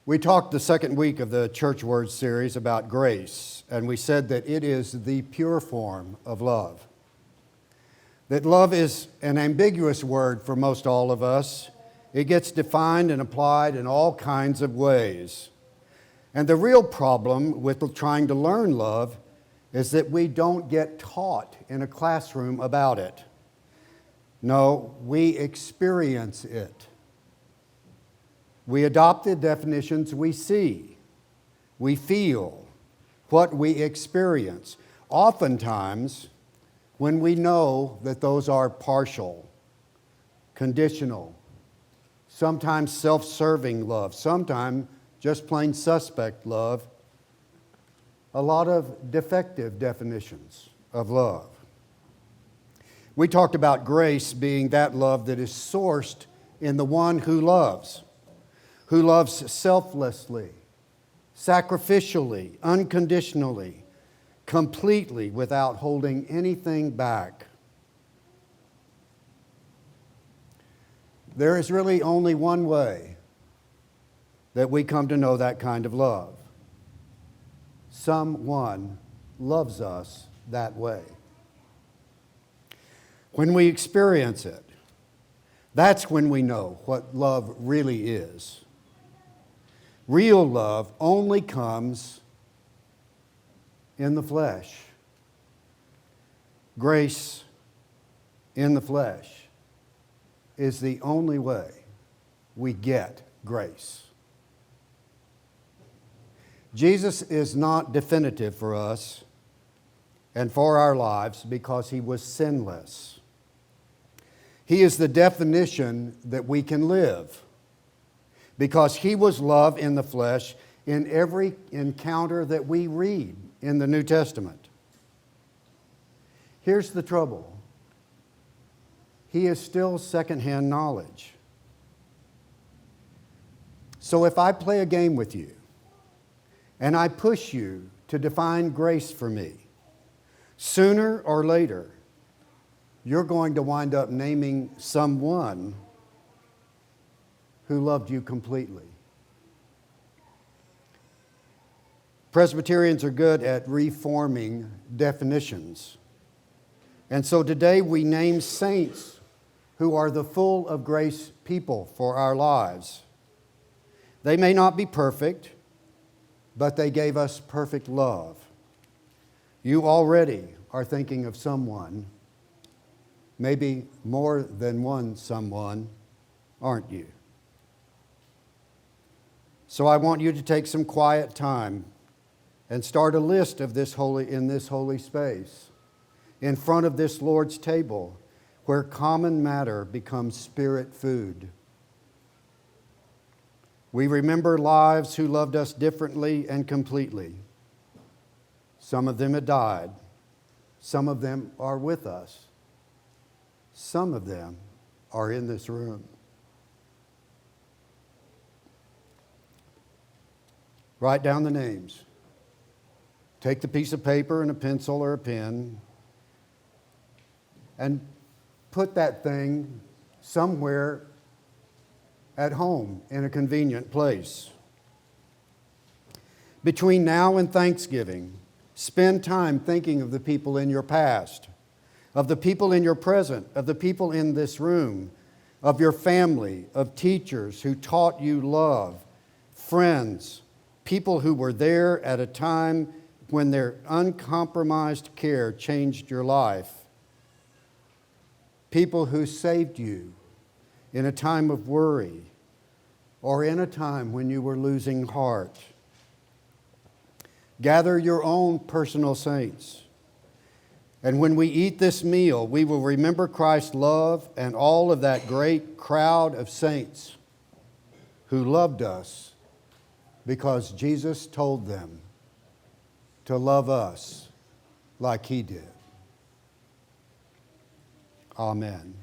We talked the second week of the Church Word series about grace, and we said that it is the pure form of love. That love is an ambiguous word for most all of us. It gets defined and applied in all kinds of ways. And the real problem with trying to learn love is that we don't get taught in a classroom about it. No, we experience it. We adopt the definitions we see, we feel, what we experience. Oftentimes, when we know that those are partial, conditional, sometimes self-serving love, sometimes just plain suspect love, a lot of defective definitions of love. We talked about grace being that love that is sourced in the one who loves selflessly, sacrificially, unconditionally, completely, without holding anything back. There is really only one way that we come to know that kind of love. Someone loves us that way. When we experience it, that's when we know what love really is. Real love only comes in the flesh. Grace in the flesh is the only way we get grace. Jesus is not definitive for us and for our lives because he was sinless. He is the definition that we can live because he was love in the flesh in every encounter that we read in the New Testament. Here's the trouble. He is still secondhand knowledge. So if I play a game with you and I push you to define grace for me, sooner or later, you're going to wind up naming someone who loved you completely. Presbyterians are good at reforming definitions. And so today we name saints who are the full of grace people for our lives. They may not be perfect, but they gave us perfect love. You already are thinking of someone, maybe more than one someone, aren't you? So I want you to take some quiet time and start a list of this holy space, in front of this Lord's table, where common matter becomes spirit food. We remember lives who loved us differently and completely. Some of them had died. Some of them are with us. Some of them are in this room. Write down the names. Take the piece of paper and a pencil or a pen and put that thing somewhere at home in a convenient place. Between now and Thanksgiving, spend time thinking of the people in your past, of the people in your present, of the people in this room, of your family, of teachers who taught you love, friends, people who were there at a time when their uncompromised care changed your life. People who saved you in a time of worry or in a time when you were losing heart. Gather your own personal saints. And when we eat this meal, we will remember Christ's love and all of that great crowd of saints who loved us because Jesus told them to love us like he did. Amen.